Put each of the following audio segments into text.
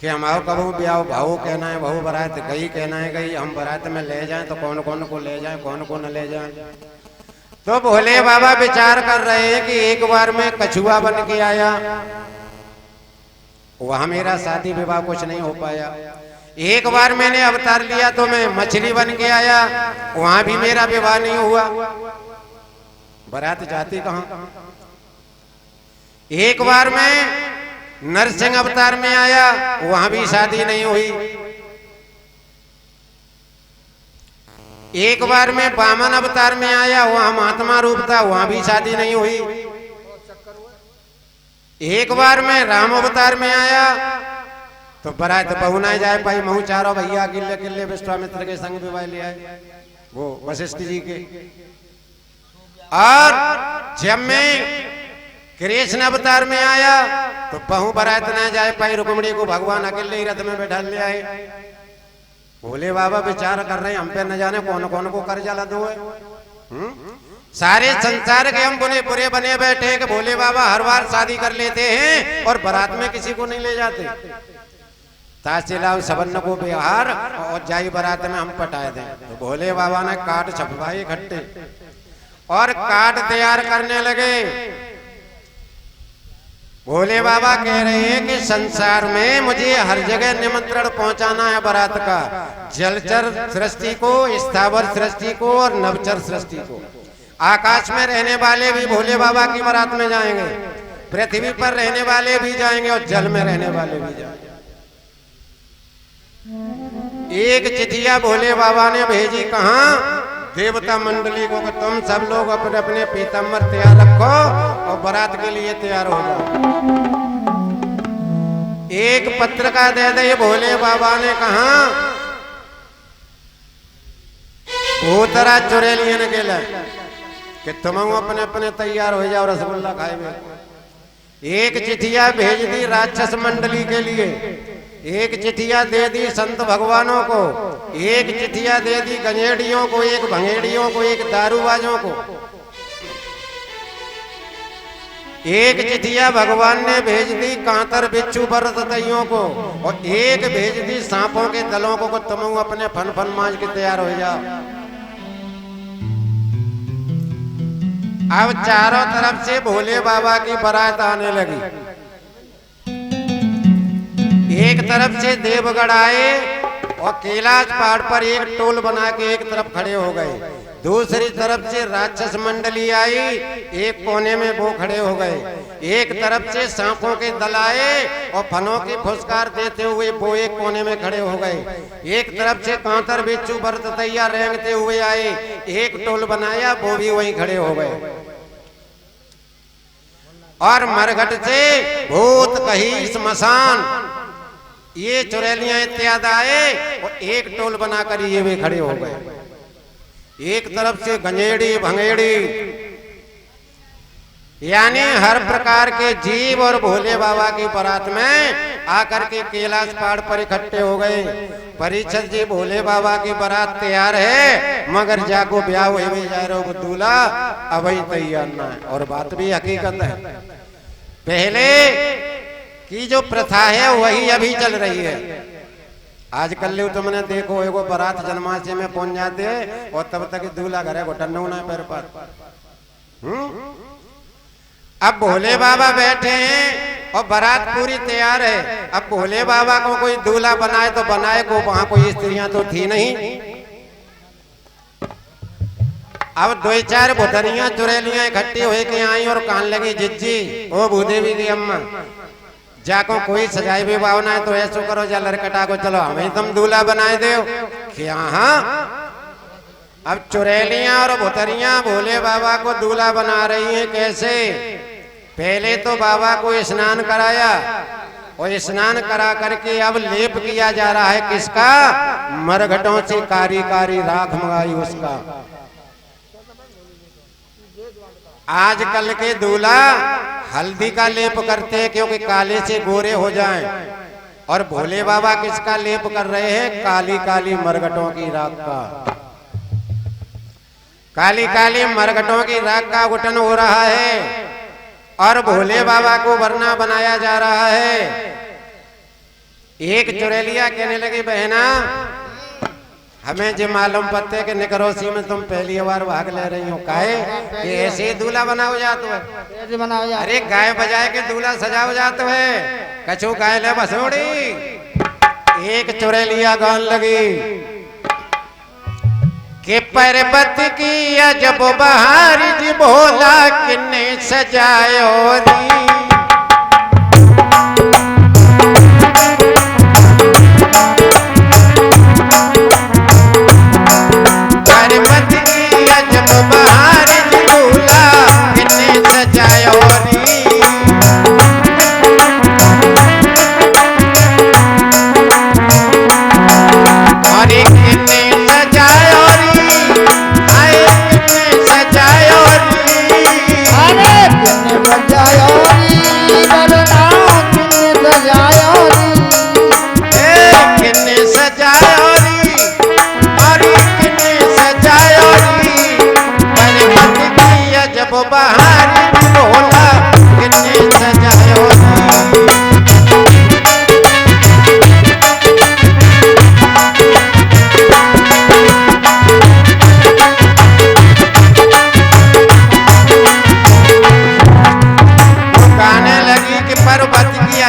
कि हमारो कबू ब्याह भाऊ कहना है भाऊ बारात गई कहना है गई, हम बारात में ले जाएं तो कौन कौन को ले जाएं कौन को न ले जाएं। तो भोले बाबा विचार कर रहे हैं कि एक बार मैं कछुआ बन के आया, वहां मेरा शादी विवाह कुछ नहीं हो पाया। एक बार मैंने अवतार लिया तो मैं मछली बन के आया, वहां भी मेरा विवाह नहीं हुआ, बारात जाती कहां। एक बार मैं नरसिंह अवतार में आया, वहां भी शादी नहीं हुई। एक बार मैं वामन अवतार में आया, वहां महात्मा रूप था, वहां भी शादी नहीं हुई। एक बार मैं राम अवतार में आया तो बारात बहू ना जाए पाई, महू चारों भैया किले किले विश्वामित्र के संग विवाह ले आए, वो वशिष्ठ जी के। और जब मैं कृष्ण अवतार में आया तो बहू बारात ना जाए पाई, रुक्मिणी को भगवान अकेले ही रथ में बैठा ले आए। भोले बाबा विचार कर रहे हैं हम पे न जाने कौन कौन को कर्जा लदो है। सारे संसार के हम बुने बुरे बने बैठे कि भोले बाबा हर बार शादी कर लेते हैं और बारात में किसी को नहीं ले जाते। ताशिला सबन्न को बिहार और जाई बारात में हम पटाए दें। तो भोले बाबा ने काट छपवाए इकट्ठे और काट तैयार करने लगे। भोले बाबा कह रहे हैं कि संसार में मुझे हर जगह निमंत्रण पहुंचाना है बारात का, जलचर सृष्टि को, स्थावर सृष्टि को और नवचर सृष्टि को। आकाश में रहने वाले भी भोले बाबा की बारात में जाएंगे, पृथ्वी पर रहने वाले भी जाएंगे और जल में रहने वाले भी जाएंगे। एक चिट्ठिया भोले बाबा ने भेजी कहां, देवता मंडली को कि तुम सब लोग अपने अपने पीताम्बर तैयार रखो और बारात के लिए तैयार हो जाओ। एक पत्र का दे दे भोले बाबा ने कहा भूतरा चुड़ैलियन के लिए कि तुम अपने अपने तैयार हो जाओ, रसगुल्ला खाए। एक चिट्ठिया भेज दी राक्षस मंडली के लिए, एक चिट्ठिया दे दी संत भगवानों को, एक चिट्ठिया दे दी गंजेड़ियों को, एक भंगेड़ियों को, एक दारूबाजों को। एक चिट्ठिया भगवान ने भेज दी कांतर बिच्छू बरतइयों को और एक भेज दी सांपों के दलों को तुम अपने फन फन मांझ के तैयार हो जाओ। अब चारों तरफ से भोले बाबा की बारात आने लगी। एक तरफ से देवगढ़ आए और कैलाश पहाड़ पर एक टोल बना के एक तरफ खड़े हो गए। दूसरी तरफ से राक्षस मंडली आई, एक कोने में वो खड़े हो गए। एक तरफ से सांपों के दल आए और फनों की फुसकार देते हुए वो एक कोने में खड़े हो गए। एक तरफ से कांतर बिच्छू बरतइया रेंगते हुए आए, एक टोल बनाया, वो भी वहीं खड़े हो गए। और मरघट से भूत कही स्मशान ये चुड़ैलियां इत्यादि आए और एक टोल बनाकर ये भी खड़े हो गए। एक तरफ से गंजेड़ी भंगेड़ी यानी हर प्रकार के जीव और भोले बाबा की बारात में आकर के कैलाश पहाड़ पर इकट्ठे हो गए। परीक्षित जी भोले बाबा की बारात तैयार है मगर जाको ब्याह हुए भी जा रहे हो दूल्हा अभी तैयार ना है। और बात भी हकीकत है, पहले की जो प्रथा है वही अभी चल रही है। आजकल ले तुमने देखो एगो बारात जन्माष्टमी में पहुंच जाते हैं और तब तक दूल्हा घरे घुटन होना है पैर पर। अब भोले बाबा बैठे हैं और बारात पूरी तैयार है। अब भोले बाबा को कोई दूल्हा बनाए तो बनाए को, वहां कोई स्त्रियां तो थी नहीं। अब दो चार भुतरियां चुड़ैलियां इकट्ठी हुए के आई और कान लगी जिज्जी ओ भूदेवी की अम्मा जाको कोई सजाई भी भावना है तो ऐसो करो जा लड़कटा को चलो हमें तुम दूल्हा बनाए दो क्या। हाँ अब चुड़ैलियां और भुतरियां भोले बाबा को दूल्हा बना रही हैं। कैसे? पहले तो बाबा को स्नान कराया और स्नान करा करके अब लेप किया जा रहा है किसका? मरघटों से कारी कारी राख मंगाई उसका। आजकल के दूल्हा हल्दी का लेप करते हैं क्योंकि काले से गोरे हो जाएं, और भोले बाबा किसका लेप कर रहे हैं? काली काली मरघटों की राख का। काली काली मरघटों की राख का घुटन हो रहा है और भोले बाबा को वरना बनाया जा रहा है। एक चुड़ैलिया कहने लगी बहना हमें जो मालूम पत्ते के निकरोसी में तुम पहली बार भाग ले रही हो काहे ये ऐसे ही दूल्हा बनाओ जातो है। अरे गाय बजाए के दूल्हा सजाओ जातो है कछु गाय ले बसोड़ी। एक चुड़ैलिया गान लगी कि पर्वत की अजब बहार जी भोला किन्ने सजायो री।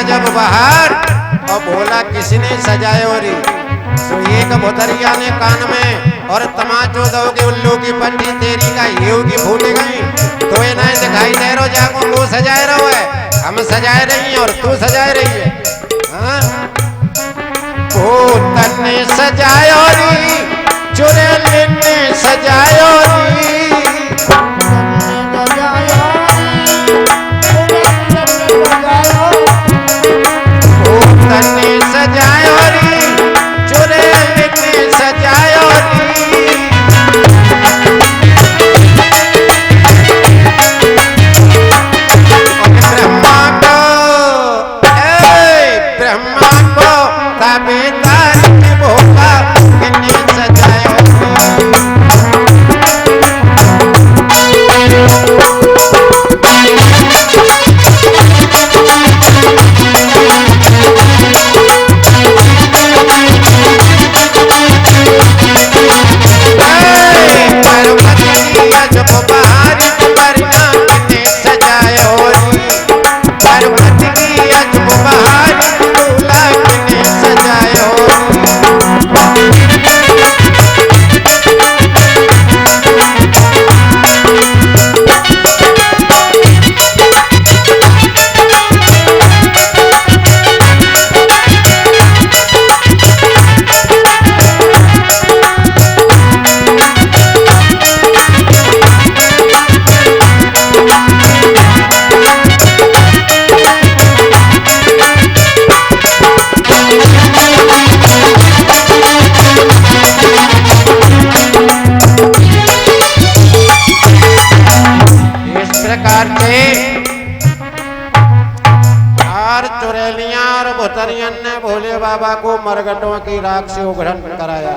जब बाहर और बोला किसने सजाए और तो एक भोतरिया ने कान में और तमाचो दोगे उल्लू की पट्टी तेरी का ये की फूट गई तो ये नहीं दिखाई दे रो जाको वो सजाए रहो है हम सजाए रही हैं और तू सजाए रही है। हाँ भूतन ने सजाए और चुड़ैल ने सजाए और ने सजायो री चुड़ैल ने सजायो री। ब्रह्मा को ताबेदार भोला किन्ने सजायो ने भोले बाबा को मरघटों की राख से उघड़न कराया।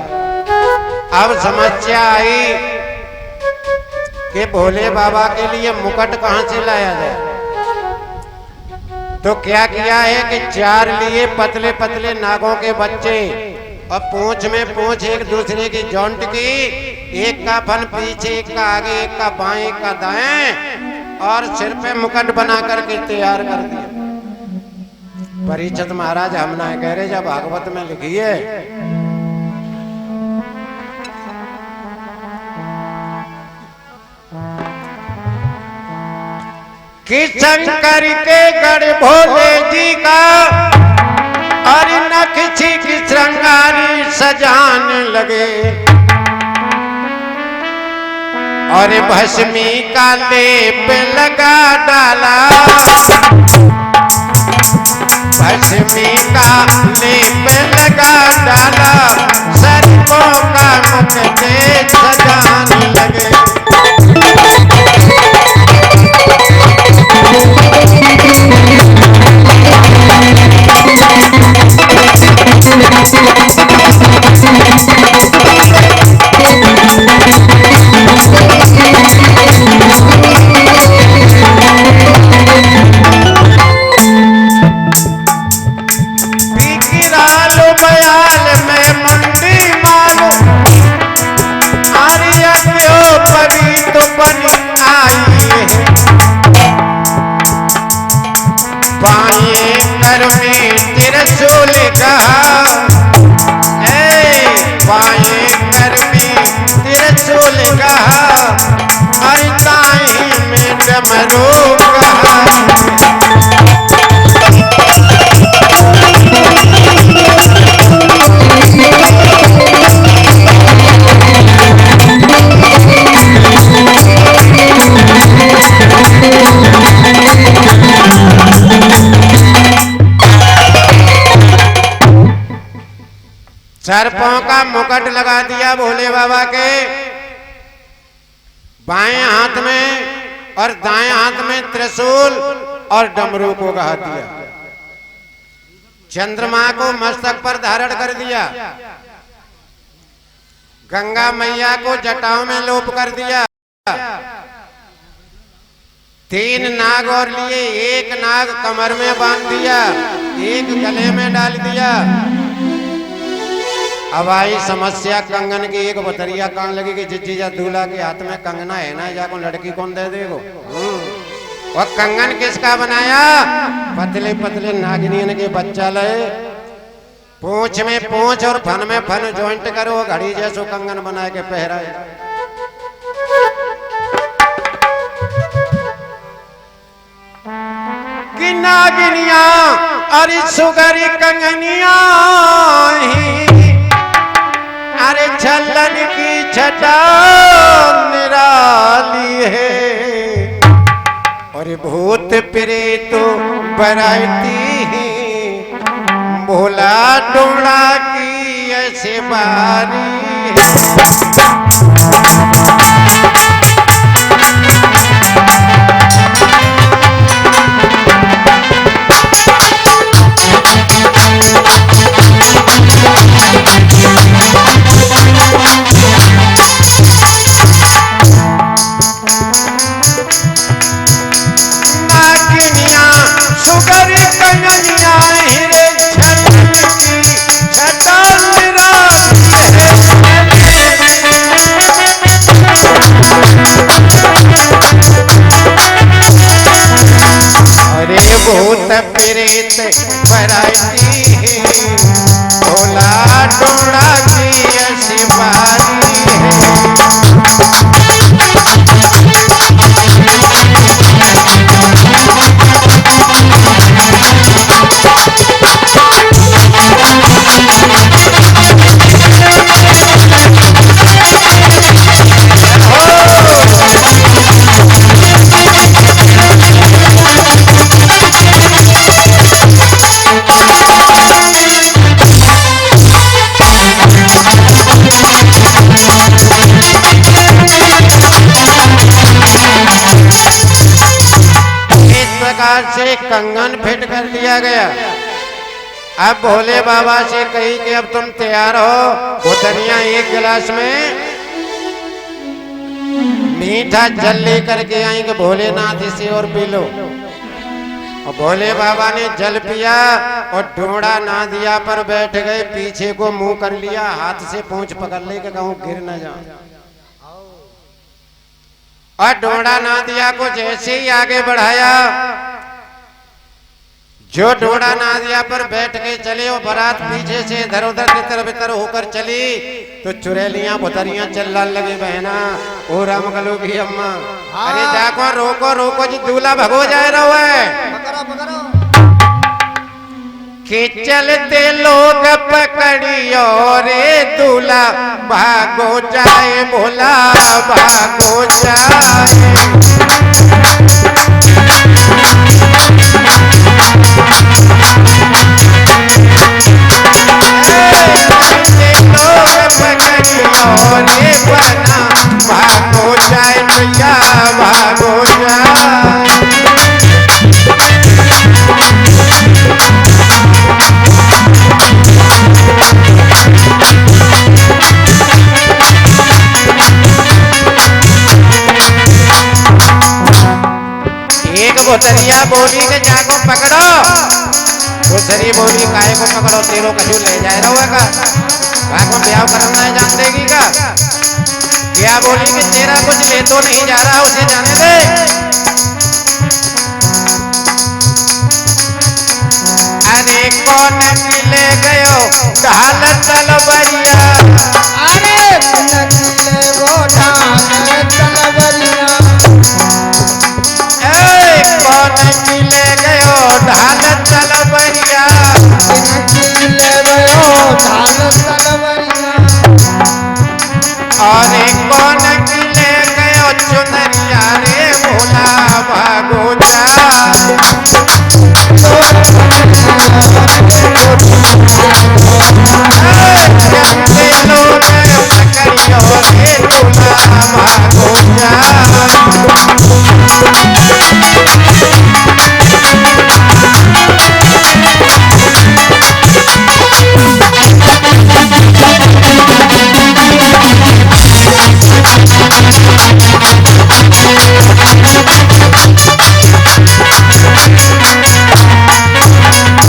अब समस्या आई कि भोले बाबा के लिए मुकुट कहां से लाया जाए। तो क्या किया है कि 4 लिए पतले पतले नागों के बच्चे और पूंछ में पूंछ एक दूसरे की जॉइंट की, एक का फन पीछे एक का आगे एक का बाएं एक का दाएं और सिर पे मुकुट बना करके तैयार कर दिया। परीक्षित महाराज हम ना कह रहे जब भागवत में लिखी है कि शंकर के गढ़ भोले जी का और नखी की श्रृंगारी सजाने लगे और भस्मी का लेप लगा डाला। भस्मी का लेप लगा डाला सर्पों का मुकुट सजाने लगे। त्रिशूल कहा, बाएं कर में त्रिशूल कहा, और दाएं में डमरू कहा। सर्पों का मुकुट लगा दिया भोले बाबा के बाएं हाथ में, और दाएं हाथ में त्रिशूल और डमरू को गहा दिया। चंद्रमा को मस्तक पर धारण कर दिया, गंगा मैया को जटाओं में लोप कर दिया। 3 नाग और लिए, एक नाग कमर में बांध दिया, एक गले में डाल दिया। अब आई समस्या कंगन की। एक बतरिया कान लगी कि जिज्जीजा दूल्हा के हाथ में कंगना है ना, जाको लड़की कौन दे देगो। और कंगन किसका बनाया? पतले पतले नागिनियन के बच्चा लए, पूंछ में पूंछ और फन में फन ज्वाइंट करो, घड़ी जैसो कंगन बना के पहराए। कि नागिनिया अरे सुगरी कंगनिया अरे छलन की छटा निराली है, और भूत प्रेत बराती भोला डोड़ा की ऐसे बारी है। भूत प्रेत बराती है, भोला डोड़ा की ऐसी बारी है। से कंगन फिट कर दिया गया। अब भोले बाबा से कही कि अब तुम तैयार हो, भूतनिया एक गिलास में मीठा जल लेकर के आई कि भोलेनाथ इसे और पी लो। और भोले बाबा ने जल पिया और ढोड़ा ना दिया पर बैठ गए, पीछे को मुंह कर लिया, हाथ से पूंछ पकड़ ले के कहूं गिर न जाऊं। और ढोड़ा ना दिया को जैसे ही आगे बढ़ाया, जो ढोड़ा ना दिया पर बैठ के चले, और बारात पीछे से इधर उधर तितर होकर चली, तो चुड़ैलियां भुतरियां चिल्लाने लगे, बहना ओ राम कलो की अम्मा। हाँ। अरे जाको रोको रोको जी, दूल्हा भगो जाए रहो है। कि चलते लोग पकड़ियो रे दूल्हा भागो जाए, भोला भागो जाए। भागो जाए भैया भागो जाए। एक भुतरिया बोली के जाको पकड़ो, दूसरी बोली काय को पकड़ो, तेरो कछु ले जाए रहो का भागो ब्याह करना है, जान देगी का। क्या बोली कि तेरा कुछ ले तो नहीं जा रहा, उसे जाने दे। अरे कौन ले गयो ढाल तलवरिया अरे नकीले वो ढाल तलवरिया कौन ले गयो ढाल तलवरिया नकीले वो ढाल तलवरिया अरे कौन ले गयो चुनरिया रे भोला भागो जा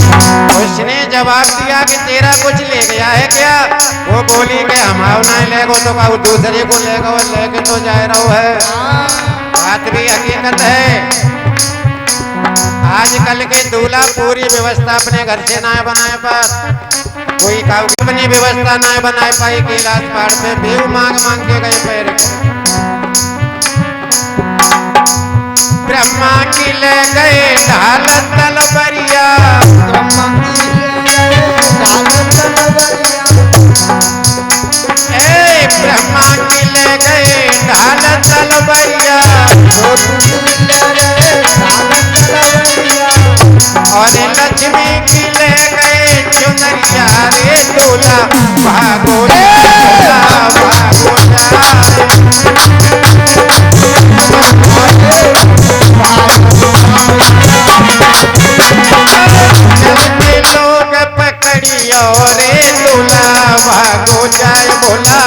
जवाब दिया कि तेरा कुछ ले गया है क्या? वो बोली कि हम नहीं ले गो तो कहूँ दूसरे को ले गो लेके तो जा रहा है। बात भी हकीकत है। आजकल के दूल्हा पूरी व्यवस्था अपने घर से ना बनाए पर कोई अपनी व्यवस्था ना बनाए पाई कैलाश पहाड़ पे बेव मांग मांग के गए पैर ब्रह्मा की ले गए ढाल तलवरिया ब्रह्मा की ढाल तलवरिया ब्रह्मा की ले गए ढाल तलवरिया और लक्ष्मी की ले गए चुनरिया रे दूल्हा भागो भागो लोग पकड़ियो रे दूल्हा भागो जाए बोला